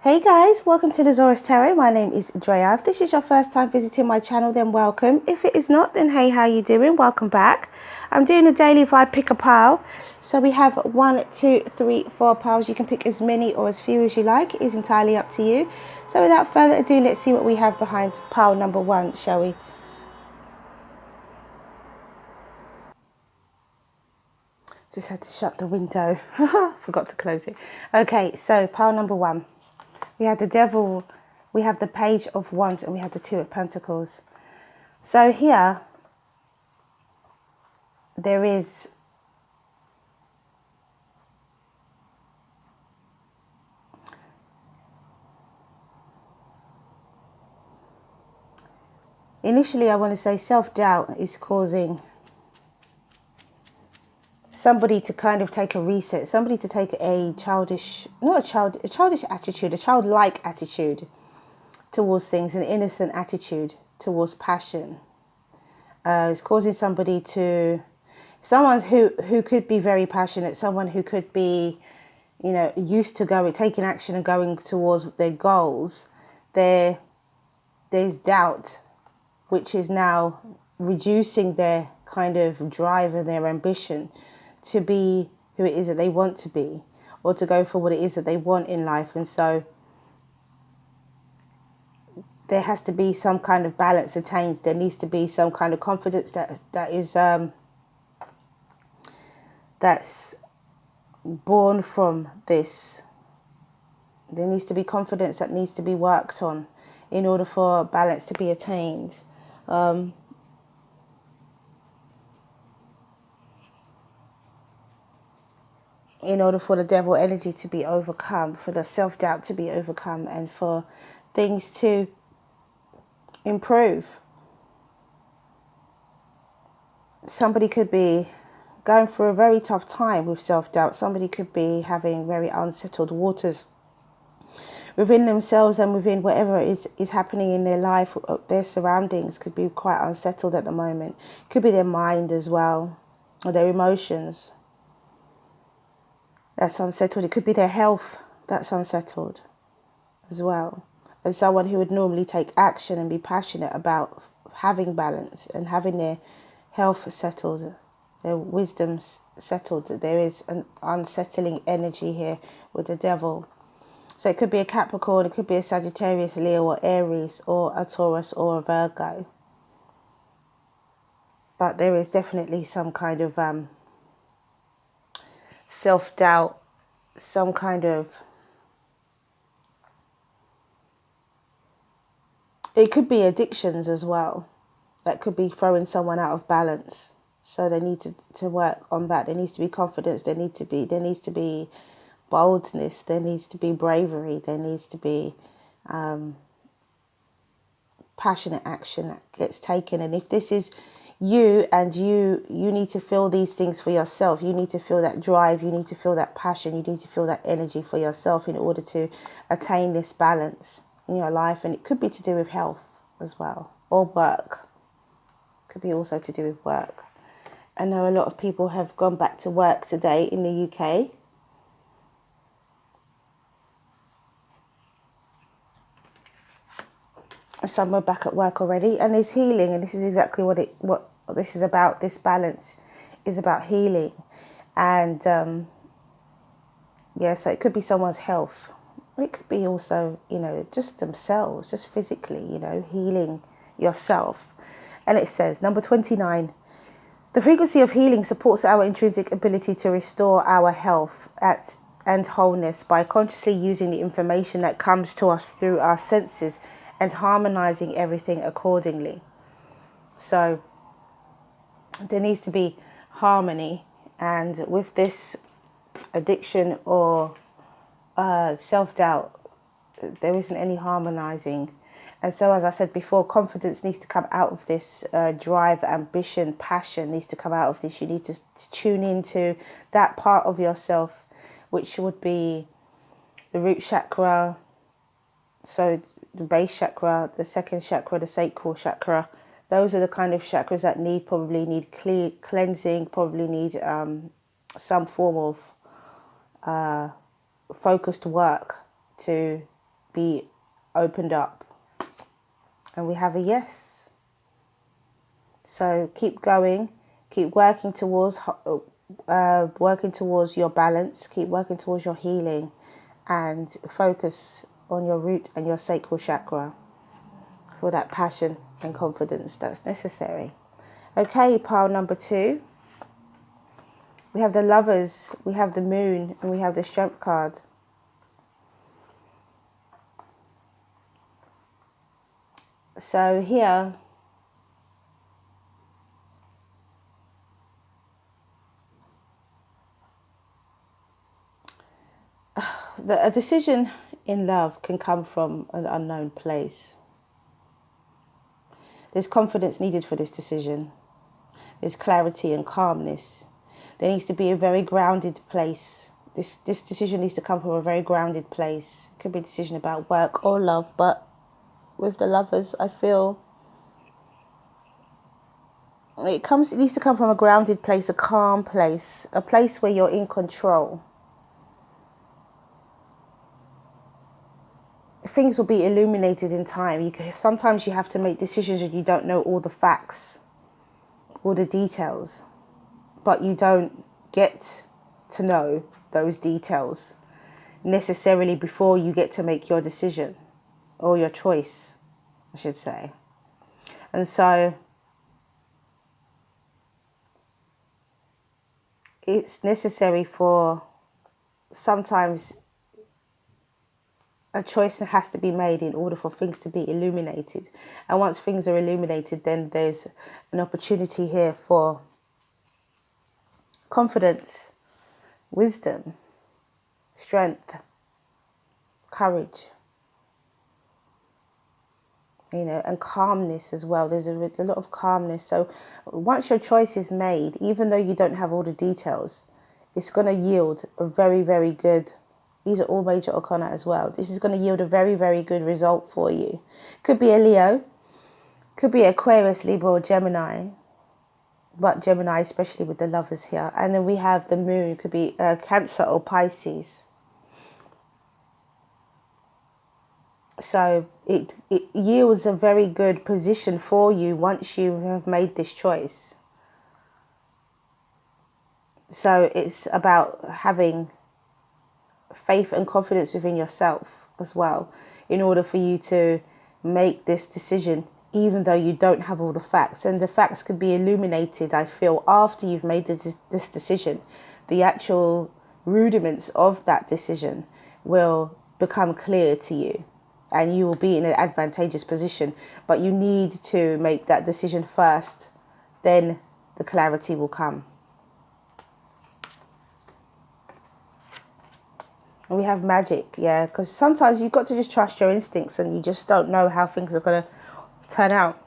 Hey guys, welcome to the Zarious Tarot. My name is Drea. If this is your first time visiting my channel, then welcome. If it is not, then hey, how you doing? Welcome back. I'm doing a daily vibe pick a pile. So we have 1, 2, 3, 4 piles. You can pick as many or as few as you like. It is entirely up to you. So without further ado, let's see what we have behind pile number 1, shall we? Just had to shut the window. Forgot to close it. Okay, so pile number 1. We have the Devil, we have the Page of Wands, and we have the Two of Pentacles. So here, there is initially, I want to say self-doubt is causing somebody to kind of take a reset, somebody to take a childish, not a childish attitude, a childlike attitude towards things, an innocent attitude towards passion. It's causing somebody to, someone who could be very passionate, someone who could be, you know, used to going, taking action and going towards their goals. There's doubt, which is now reducing their kind of drive and their ambition to be who it is that they want to be, or to go for what it is that they want in life. And so there has to be some kind of balance attained. There needs to be some kind of confidence that's born from this. There needs to be confidence that needs to be worked on in order for balance to be attained. In order for the devil energy to be overcome, for the self-doubt to be overcome, and for things to improve. Somebody could be going through a very tough time with self-doubt. Somebody could be having very unsettled waters within themselves and within whatever is happening in their life. Their surroundings could be quite unsettled at the moment. Could be their mind as well, or their emotions that's unsettled. It could be their health that's unsettled as well. And someone who would normally take action and be passionate about having balance and having their health settled, their wisdom settled. There is an unsettling energy here with the devil. So it could be a Capricorn, it could be a Sagittarius, Leo, or Aries, or a Taurus, or a Virgo. But there is definitely some kind of self-doubt, some kind of, it could be addictions as well. That could be throwing someone out of balance. So they need to work on that. There needs to be confidence. There needs to be boldness. There needs to be bravery. There needs to be passionate action that gets taken. And if this is you, and you need to feel these things for yourself. You need to feel that drive. You need to feel that passion. You need to feel that energy for yourself in order to attain this balance in your life. And it could be to do with health as well, or work. Could be also to do with work. I know a lot of people have gone back to work today in the UK. Some are back at work already, and there's healing, and this is exactly what this is about. This balance is about healing, and yeah, so it could be someone's health. It could be also, you know, just themselves, just physically, you know, healing yourself. And it says, number 29, the frequency of healing supports our intrinsic ability to restore our health and wholeness by consciously using the information that comes to us through our senses and harmonizing everything accordingly. So there needs to be harmony, and with this addiction or self-doubt, there isn't any harmonizing. And so, as I said before, confidence needs to come out of this, drive, ambition, passion needs to come out of this. You need to tune into that part of yourself, which would be the root chakra, so the base chakra, the second chakra, the sacral chakra. Those are the kind of chakras that probably need cleansing, probably need some form of focused work to be opened up. And we have a yes. So keep going, keep working towards your balance, keep working towards your healing, and focus on your root and your sacral chakra for that passion and confidence that's necessary. Okay, pile number 2. We have the Lovers, we have the Moon, and we have the Strength card. So here, a decision in love can come from an unknown place. There's confidence needed for this decision. There's clarity and calmness. There needs to be a very grounded place. This decision needs to come from a very grounded place. It could be a decision about work or love, but with the Lovers, I feel it needs to come from a grounded place, a calm place, a place where you're in control. Things will be illuminated in time. Sometimes you have to make decisions and you don't know all the facts, all the details, but you don't get to know those details necessarily before you get to make your decision, or your choice, I should say. And so it's necessary for sometimes a choice that has to be made in order for things to be illuminated. And once things are illuminated, then there's an opportunity here for confidence, wisdom, strength, courage, and calmness as well. There's a lot of calmness. So once your choice is made, even though you don't have all the details, it's going to yield a very, very good. These are all major arcana as well. This is going to yield a very, very good result for you. Could be a Leo, could be Aquarius, Libra, or Gemini. But Gemini, especially with the Lovers here. And then we have the Moon, could be Cancer or Pisces. So it yields a very good position for you once you have made this choice. So it's about having faith and confidence within yourself as well, in order for you to make this decision, even though you don't have all the facts. And the facts could be illuminated, I feel, after you've made this decision. The actual rudiments of that decision will become clear to you, and you will be in an advantageous position. But you need to make that decision first, then the clarity will come. And we have Magic, yeah, because sometimes you've got to just trust your instincts, and you just don't know how things are going to turn out.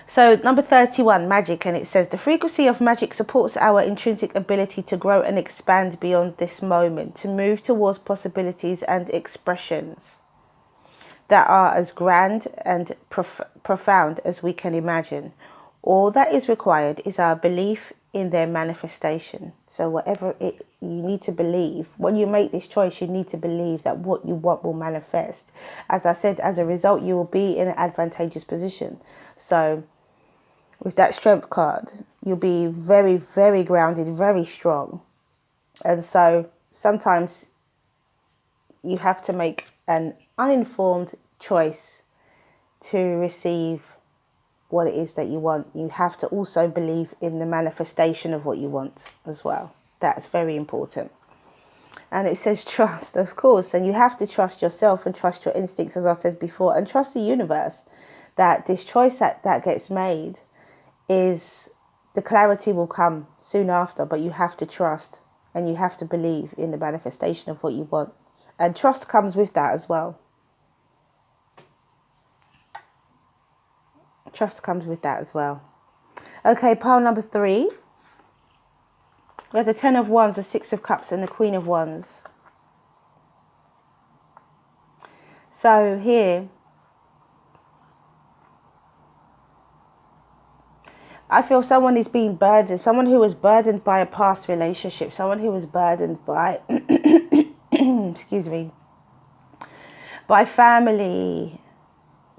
So number 31, Magic, and it says, the frequency of magic supports our intrinsic ability to grow and expand beyond this moment, to move towards possibilities and expressions that are as grand and profound as we can imagine. All that is required is our belief in their manifestation. So whatever you need to believe, when you make this choice, you need to believe that what you want will manifest. As I said, as a result, you will be in an advantageous position. So with that Strength card, you'll be very, very grounded, very strong. And so sometimes you have to make an uninformed choice to receive what it is that you want. You have to also believe in the manifestation of what you want as well. That's very important. And it says trust, of course, and you have to trust yourself and trust your instincts, as I said before, and trust the universe that this choice that gets made is, the clarity will come soon after, but you have to trust and you have to believe in the manifestation of what you want. And trust comes with that as well. Trust comes with that as well. Okay, pile number 3. We have the 10 of Wands, the 6 of Cups, and the Queen of Wands. So here, I feel someone is being burdened, someone who was burdened by a past relationship, someone who was burdened by, excuse me, by family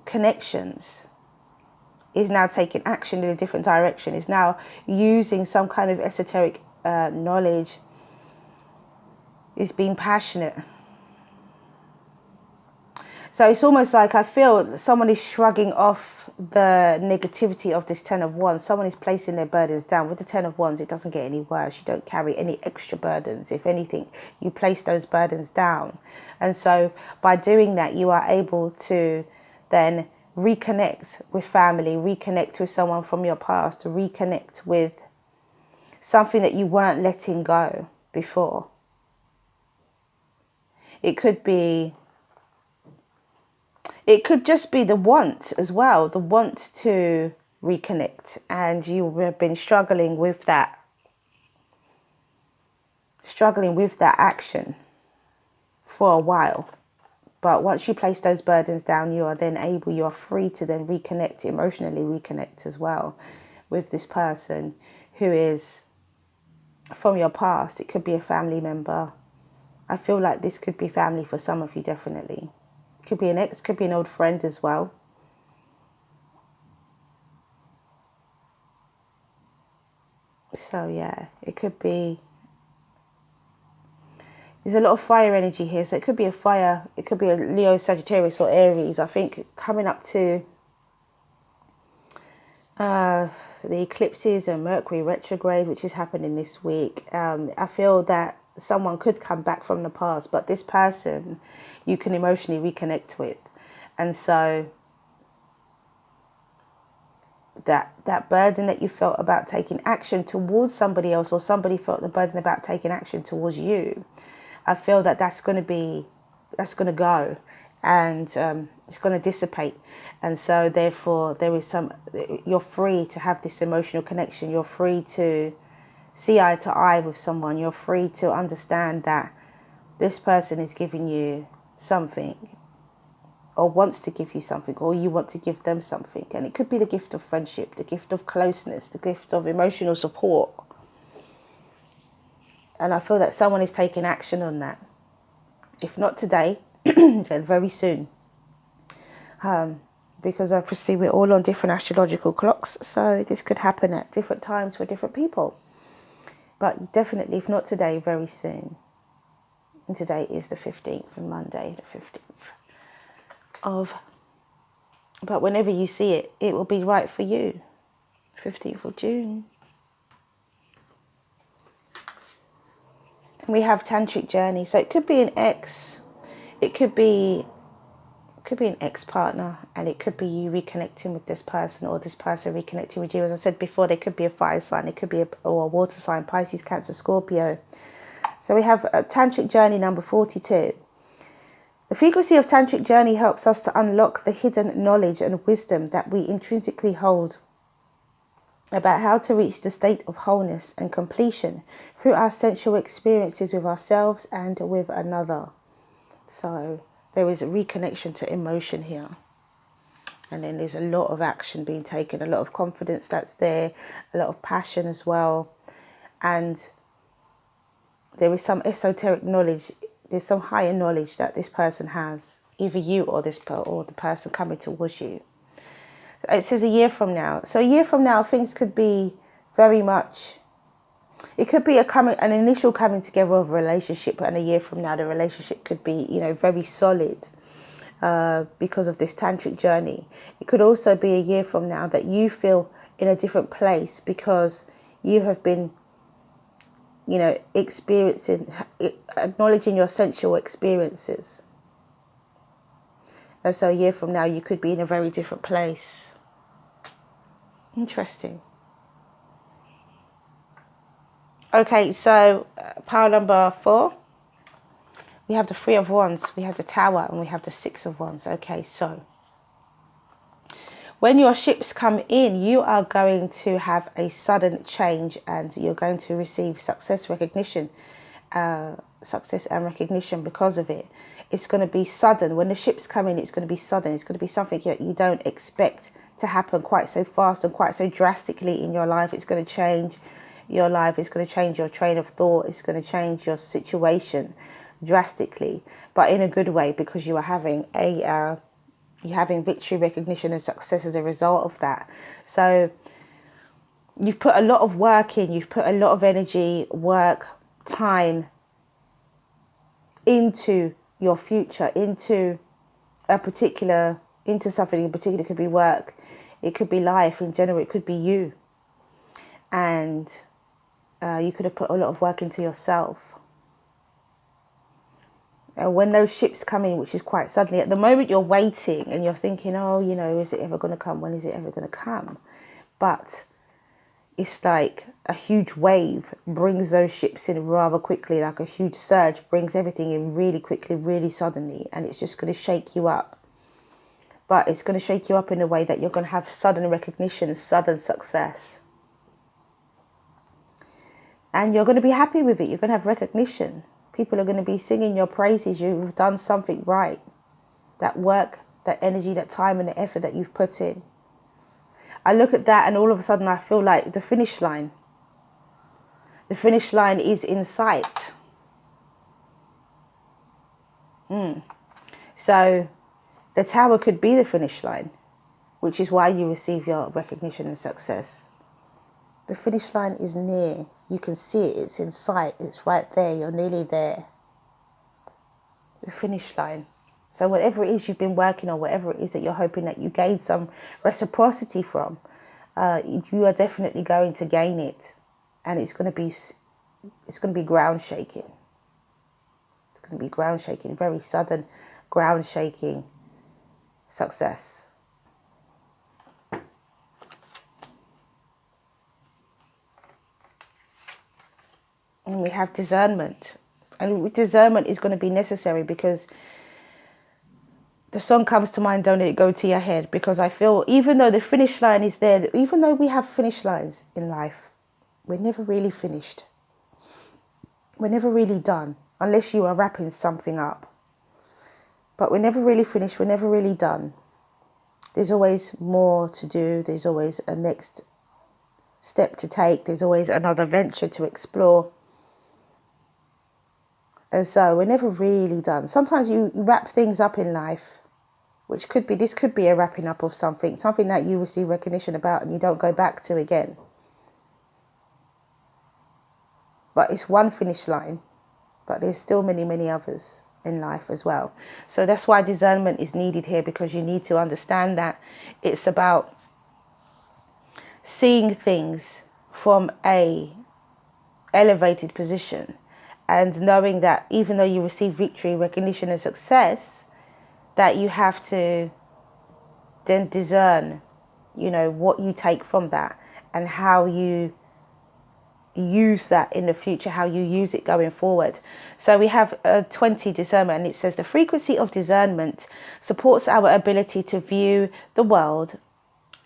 connections, is now taking action in a different direction, is now using some kind of esoteric knowledge, is being passionate. So it's almost like I feel someone is shrugging off the negativity of this 10 of Wands. Someone is placing their burdens down. With the 10 of Wands, it doesn't get any worse. You don't carry any extra burdens. If anything, you place those burdens down. And so by doing that, you are able to then reconnect with family, reconnect with someone from your past, reconnect with something that you weren't letting go before. It could just be the want as well, the want to reconnect, and you have been struggling with that action for a while. But once you place those burdens down, you are free to then reconnect, emotionally reconnect as well with this person who is from your past. It could be a family member. I feel like this could be family for some of you, definitely. Could be an ex, could be an old friend as well. So yeah, it could be. There's a lot of fire energy here, so it could be a fire. It could be a Leo, Sagittarius, or Aries. I think coming up to the eclipses and Mercury retrograde, which is happening this week. I feel that someone could come back from the past, but this person you can emotionally reconnect with. And so that burden that you felt about taking action towards somebody else, or somebody felt the burden about taking action towards you, I feel that that's going to go, and it's going to dissipate. And so therefore you're free to have this emotional connection. You're free to see eye to eye with someone. You're free to understand that this person is giving you something, or wants to give you something, or you want to give them something. And it could be the gift of friendship, the gift of closeness, the gift of emotional support. And I feel that someone is taking action on that. If not today, then very soon. Because obviously we're all on different astrological clocks, so this could happen at different times for different people. But definitely, if not today, very soon. And today is the 15th, and Monday the 15th of... But whenever you see it, it will be right for you. 15th of June. We have tantric journey, so it could be an ex, it could be an ex-partner, and it could be you reconnecting with this person, or this person reconnecting with you. As I said before, there could be a fire sign, it could be a water sign, Pisces, Cancer, Scorpio. So we have a tantric journey number 42. The frequency of tantric journey helps us to unlock the hidden knowledge and wisdom that we intrinsically hold about how to reach the state of wholeness and completion through our sensual experiences with ourselves and with another. So there is a reconnection to emotion here. And then there's a lot of action being taken, a lot of confidence that's there, a lot of passion as well. And there is some esoteric knowledge, there's some higher knowledge that this person has, either you or the person coming towards you. It says a year from now. So a year from now, things could be very much... It could be an initial coming together of a relationship, and a year from now, the relationship could be, very solid because of this tantric journey. It could also be a year from now that you feel in a different place because you have been, acknowledging your sensual experiences. And so a year from now, you could be in a very different place. Interesting. Okay, so pile number 4. We have the 3 of Wands, we have the Tower, and we have the 6 of Wands. Okay, so when your ships come in, you are going to have a sudden change, and you're going to receive success and recognition because of it. It's going to be sudden. When the ships come in, it's going to be sudden. It's going to be something that you don't expect to happen quite so fast and quite so drastically in your life. It's going to change your life. It's going to change your train of thought. It's going to change your situation drastically, but in a good way, because you are having you're having victory, recognition and success as a result of that. So you've put a lot of work in, you've put a lot of energy, work, time into your future, into something in particular. It could be work, it could be life in general, it could be you. And you could have put a lot of work into yourself. And when those ships come in, which is quite suddenly, at the moment you're waiting and you're thinking, oh, you know, is it ever going to come? When is it ever going to come? But it's like a huge wave brings those ships in rather quickly, like a huge surge brings everything in really quickly, really suddenly, and it's just going to shake you up. But it's going to shake you up in a way that you're going to have sudden recognition, sudden success. And you're going to be happy with it. You're going to have recognition. People are going to be singing your praises. You've done something right. That work, that energy, that time and the effort that you've put in. I look at that and all of a sudden I feel like the finish line. The finish line is in sight. So the tower could be the finish line, which is why you receive your recognition and success. The finish line is near. You can see it. It's in sight. It's right there. You're nearly there. The finish line. So whatever it is you've been working on, whatever it is that you're hoping that you gain some reciprocity from, you are definitely going to gain it, and it's going to be ground shaking. It's going to be ground shaking, very sudden, ground shaking success. And we have discernment. And discernment is going to be necessary, because the song comes to mind, Don't Let It Go to Your Head, because I feel even though the finish line is there, even though we have finish lines in life, we're never really finished. We're never really done, unless you are wrapping something up. But we're never really finished. We're never really done. There's always more to do. There's always a next step to take. There's always another venture to explore. And so we're never really done. Sometimes you wrap things up in life, which could be, this could be a wrapping up of something that you receive recognition about and you don't go back to again. But it's one finish line, but there's still many, many others in life as well. So that's why discernment is needed here, because you need to understand that it's about seeing things from a elevated position, and knowing that even though you receive victory, recognition and success, that you have to then discern, you know, what you take from that and how you use that in the future, how you use it going forward. So we have 20 discernment, and it says the frequency of discernment supports our ability to view the world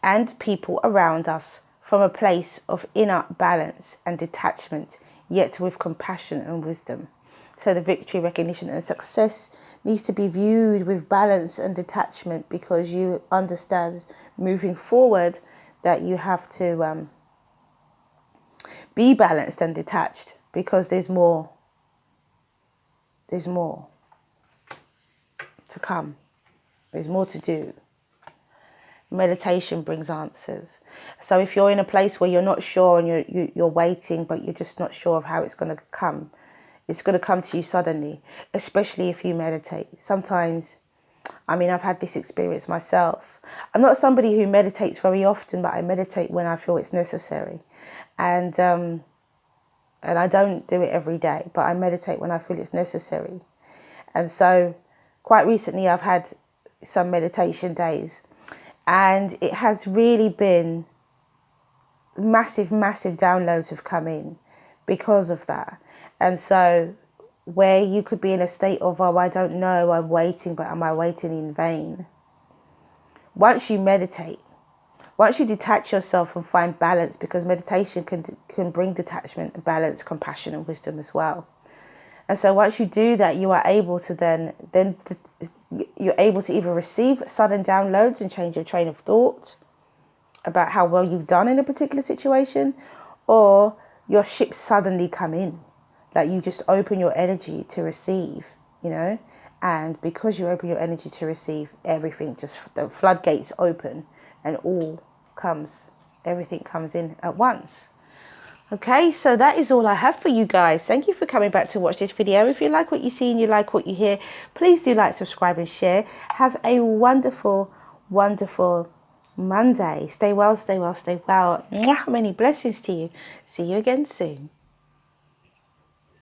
and people around us from a place of inner balance and detachment, yet with compassion and wisdom. So the victory, recognition and success needs to be viewed with balance and detachment, because you understand moving forward that you have to be balanced and detached, because there's more to come. There's more to do. Meditation brings answers. So if you're in a place where you're not sure and you're waiting, but you're just not sure of how it's going to come, it's going to come to you suddenly, especially if you meditate. Sometimes, I mean, I've had this experience myself. I'm not somebody who meditates very often, but I meditate when I feel it's necessary. And I don't do it every day, but I meditate when I feel it's necessary. And so quite recently I've had some meditation days, and it has really been massive downloads have come in because of that. And so where you could be in a state of, oh, I don't know, I'm waiting, but am I waiting in vain? Once you meditate, once you detach yourself and find balance, because meditation can bring detachment, balance, compassion and wisdom as well. And so once you do that, you are able to then you're able to either receive sudden downloads and change your train of thought about how well you've done in a particular situation, or your ships suddenly come in, that you just open your energy to receive, you know, and because you open your energy to receive, everything just, the floodgates open and everything comes in at once. Okay, so that is all I have for you guys. Thank you for coming back to watch this video. If you like what you see and you like what you hear, please do like, subscribe and share. Have a wonderful, wonderful Monday. Stay well, stay well, stay well. Mwah, many blessings to you. See you again soon.